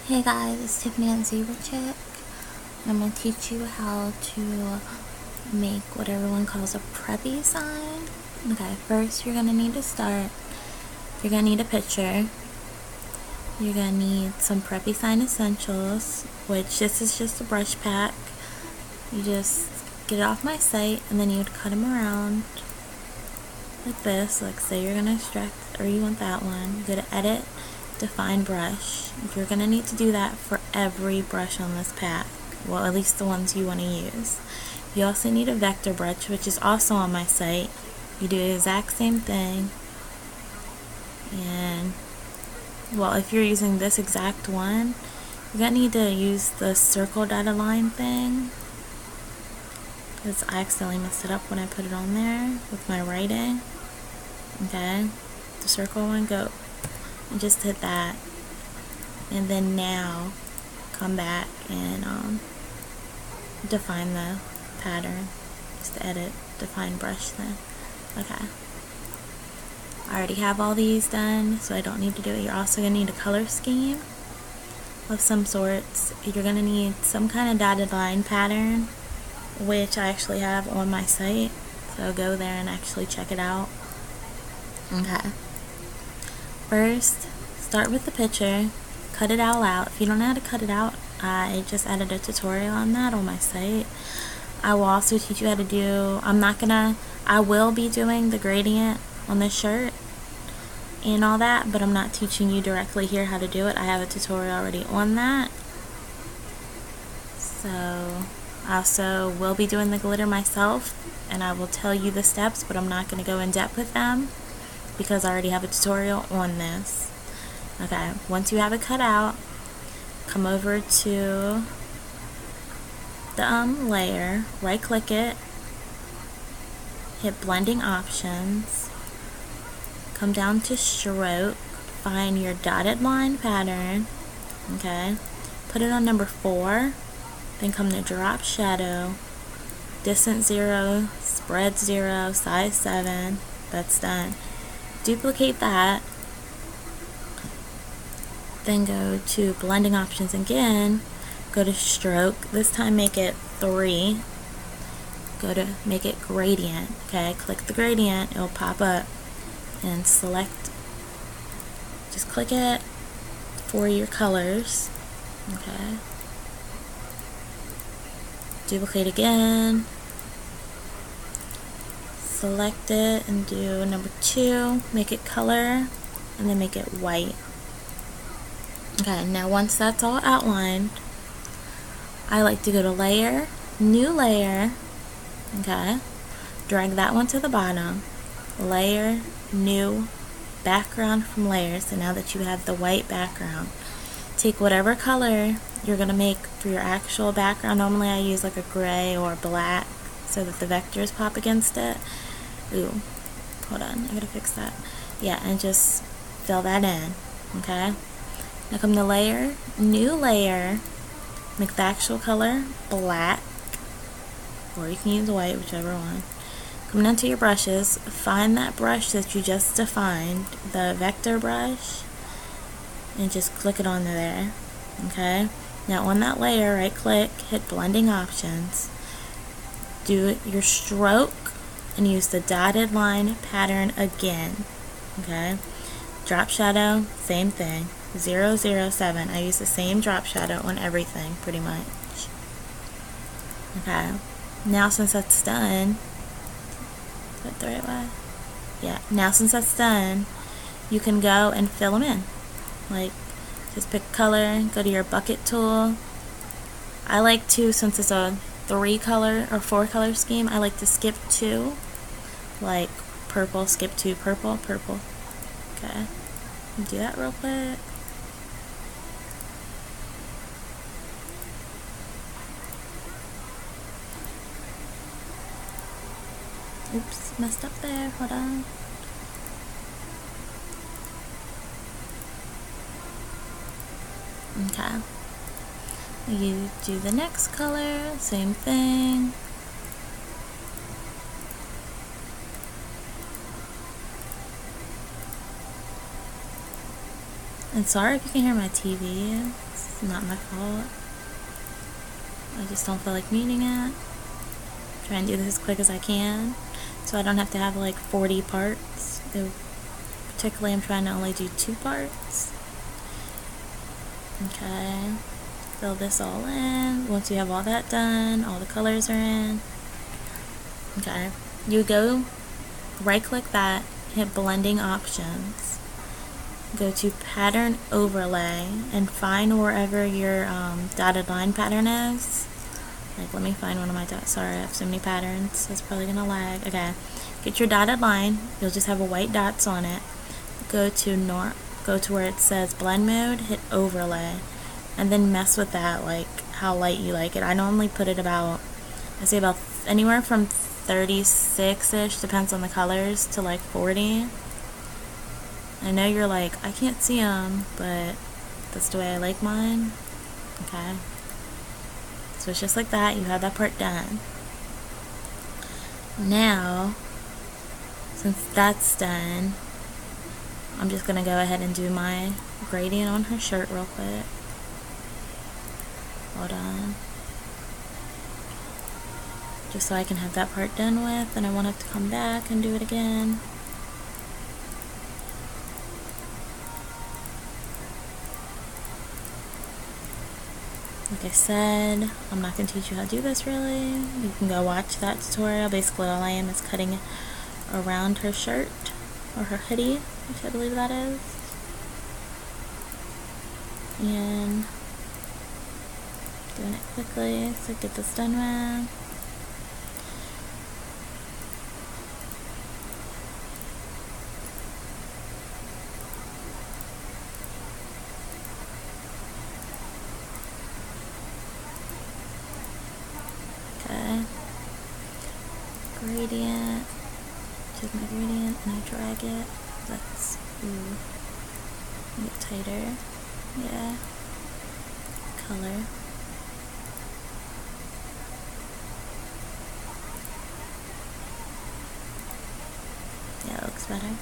Hey guys, it's Tiffany and Zebra Chick. I'm going to teach you how to make what everyone calls a preppy sign. Okay, first you're going to need to start. You're going to need a picture. You're going to need some preppy sign essentials, which this is just a brush pack. You just get it off my site and then you would cut them around like this. Like say you're going to extract, or you want that one. You go to edit, define brush. You're going to need to do that for every brush on this pack, well at least the ones you want to use. You also need a vector brush, which is also on my site. You do the exact same thing, and well, if you're using this exact one, you're going to need to use the circle dotted line thing, because I accidentally messed it up when I put it on there with my writing. Okay, the circle one, go and just hit that, and then now come back and define the pattern. Just edit, define brush thing. Okay, I already have all these done, so I don't need to do it. You're also going to need a color scheme of some sorts. You're going to need some kind of dotted line pattern, which I actually have on my site, so go there and actually check it out. Okay, first start with the picture, cut it all out. If you don't know how to cut it out, I just added a tutorial on that on my site. I will also teach you how to do, I will be doing the gradient on this shirt and all that, but I'm not teaching you directly here how to do it. I have a tutorial already on that. So I also will be doing the glitter myself, and I will tell you the steps, but I'm not going to go in depth with them because I already have a tutorial on this. Okay, once you have it cut out, come over to the layer, right click it, hit blending options, come down to stroke, find your dotted line pattern, okay, put it on number 4, then come to drop shadow, distance 0, spread 0, size 7, that's done. Duplicate that, then go to blending options again, go to stroke, this time make it 3, go to make it gradient, okay, click the gradient, it will pop up, and select, just click it for your colors, okay, duplicate again, select it and do number 2, make it color, and then make it white. Okay, now once that's all outlined, I like to go to layer, new layer, okay, drag that one to the bottom, layer, new, background from layers. So now that you have the white background, take whatever color you're going to make for your actual background. Normally I use like a gray or black so that the vectors pop against it. Ooh, hold on, I gotta fix that. Yeah, and just fill that in, okay? Now come to layer, new layer, make the actual color black, or you can use white, whichever one. Come down to your brushes, find that brush that you just defined, the vector brush, and just click it onto there, okay? Now on that layer, right click, hit blending options, do your stroke, and use the dotted line pattern again, okay? Drop shadow, same thing. 007. I use the same drop shadow on everything pretty much. Okay, now since that's done, is that the right way? Yeah, now since that's done, you can go and fill them in. Like, just pick color, go to your bucket tool. I like to, since it's a 3-color or 4-color scheme, I like to skip 2. Like purple, skip 2, purple, purple. Okay, do that real quick. Oops, messed up there, hold on. Okay, you do the next color, same thing. And sorry if you can hear my TV. It's not my fault. I just don't feel like muting it. Try and do this as quick as I can, so I don't have to have like 40 parts. Particularly, I'm trying to only do 2 parts. Okay. Fill this all in. Once you have all that done, all the colors are in. Okay. You go right click that, hit blending options, go to pattern overlay, and find wherever your dotted line pattern is. Like, let me find one of my dots. Sorry, I have so many patterns. That's probably gonna lag. Okay. Get your dotted line. You'll just have a white dots on it. Go to where it says blend mode, hit overlay, and then mess with that, like how light you like it. I normally put it about, I say about anywhere from 36-ish, depends on the colors, to like 40. I know you're like, I can't see them, but that's the way I like mine. Okay. So it's just like that. You have that part done. Now, since that's done, I'm just going to go ahead and do my gradient on her shirt real quick. Hold on. Just so I can have that part done with, and I won't have to come back and do it again. Like I said, I'm not going to teach you how to do this really. You can go watch that tutorial. Basically all I am is cutting around her shirt, or her hoodie, which I believe that is. And doing it quickly so I get this done with. Okay. Gradient. Take my gradient and I drag it. That's, ooh, get tighter. Yeah. Color. Yeah, it looks better.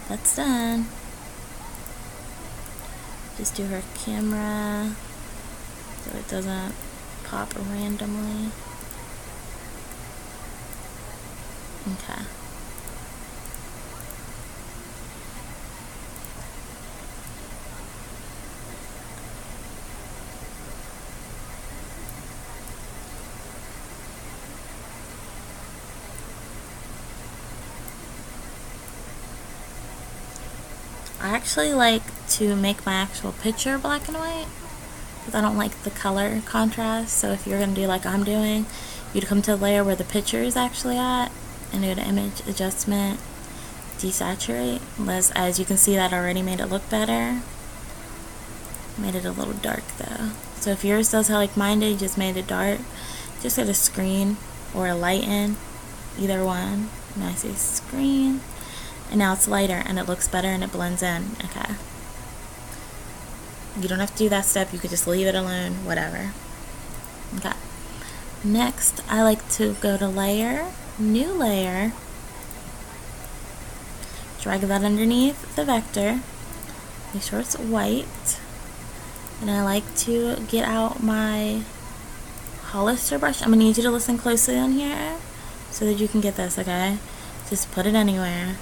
That's done. Just do her camera so it doesn't pop randomly. Okay. I actually like to make my actual picture black and white because I don't like the color contrast. So if you're going to do like I'm doing, you'd come to the layer where the picture is actually at and go to image adjustment, desaturate. As you can see, that already made it look better. Made it a little dark though. So if yours does how like mine did, just made it dark, just hit a screen or a lighten, either one. Now I say screen. And now it's lighter and it looks better and it blends in. Okay. You don't have to do that step. You could just leave it alone, whatever. Okay. Next, I like to go to layer, new layer, drag that underneath the vector, make sure it's white, and I like to get out my Hollister brush. I'm going to need you to listen closely on here so that you can get this, okay? Just put it anywhere.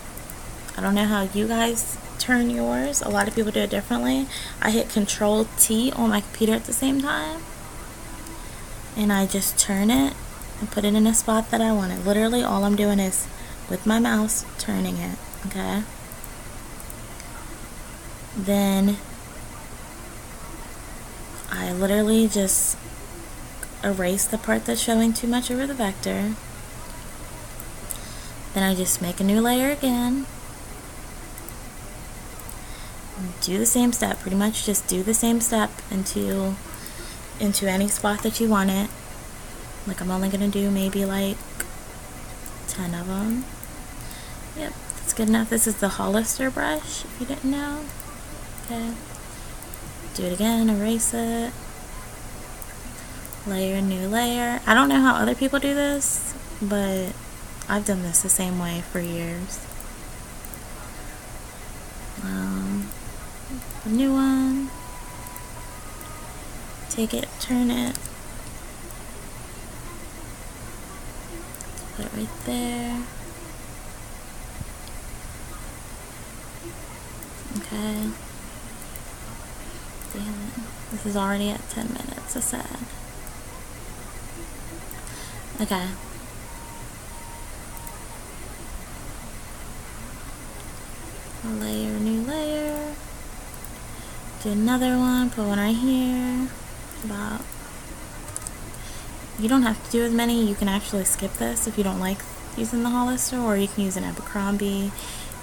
I don't know how you guys turn yours. A lot of people do it differently. I hit Control T on my computer at the same time. And I just turn it and put it in a spot that I want it. Literally all I'm doing is with my mouse turning it. Okay. Then I literally just erase the part that's showing too much over the vector. Then I just make a new layer again. Do the same step, pretty much just do the same step into any spot that you want it. Like I'm only gonna do maybe like 10 of them. Yep, that's good enough. This is the Hollister brush, if you didn't know. Okay. Do it again, erase it. Layer, new layer. I don't know how other people do this, but I've done this the same way for years. a new one, take it, turn it, put it right there. Okay. Damn it. This is already at 10 minutes. So sad. Okay. Layer, new layer. Do another one. Put one right here. About. You don't have to do as many. You can actually skip this if you don't like using the Hollister, or you can use an Abercrombie.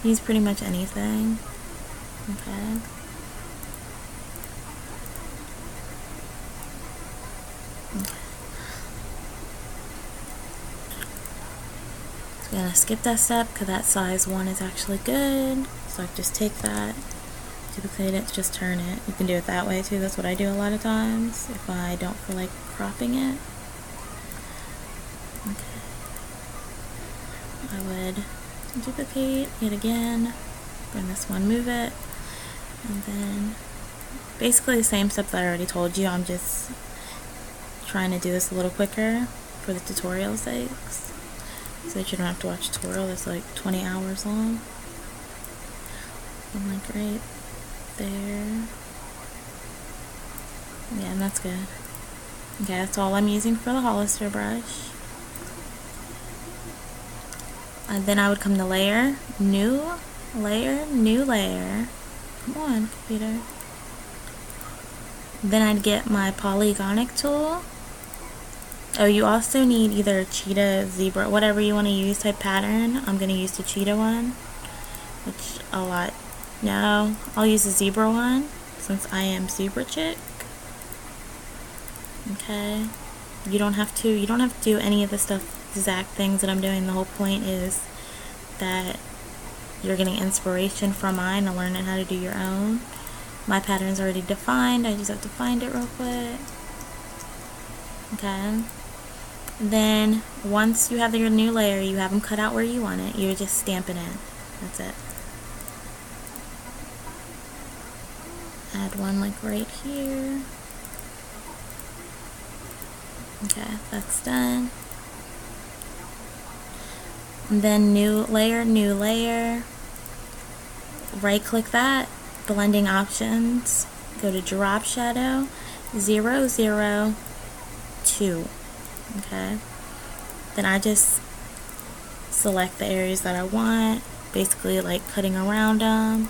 Use pretty much anything. Okay. I'm gonna skip that step because that size 1 is actually good. So I just take that, duplicate it, just turn it. You can do it that way too. That's what I do a lot of times if I don't feel like cropping it. Okay. I would duplicate it again, bring this one, move it, and then basically the same steps I already told you. I'm just trying to do this a little quicker for the tutorial's sakes, so that you don't have to watch a tutorial that's like 20 hours long. I'm like right there. Yeah, and that's good. Okay, that's all I'm using for the Hollister brush. And then I would come to layer, new layer, new layer. Come on, computer. Then I'd get my polygonic tool. Oh, you also need either cheetah, zebra, whatever you want to use type pattern. I'm going to use the cheetah one, which a lot. No, I'll use the zebra one since I am zebra chick. Okay. You don't have to do any of the exact things that I'm doing. The whole point is that you're getting inspiration from mine and learning how to do your own. My pattern's already defined. I just have to find it real quick. Okay. Then once you have your new layer, you have them cut out where you want it. You just stamp it in. That's it. Add one like right here. Okay, that's done. And then new layer. Right click that, blending options, go to drop shadow 002. Okay. Then I just select the areas that I want, basically like cutting around them.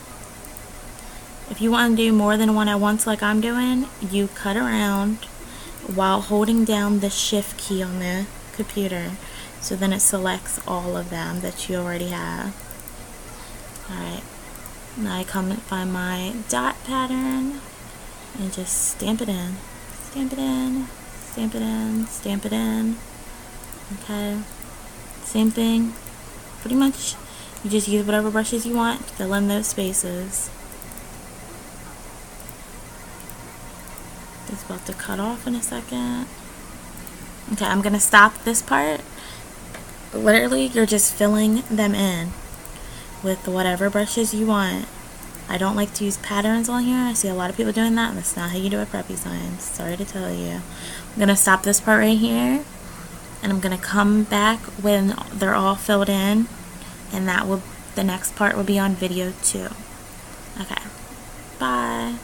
If you want to do more than one at once like I'm doing, you cut around while holding down the shift key on the computer, so then it selects all of them that you already have. Alright, now I come and find my dot pattern and just stamp it in. Stamp it in, stamp it in, stamp it in. Okay, same thing. Pretty much you just use whatever brushes you want to fill in those spaces. It's about to cut off in a second. Okay, I'm gonna stop this part. Literally, you're just filling them in with whatever brushes you want. I don't like to use patterns on here. I see a lot of people doing that, and that's not how you do a Preppy signs. Sorry to tell you. I'm gonna stop this part right here, and I'm gonna come back when they're all filled in, and the next part will be on video 2. Okay, bye.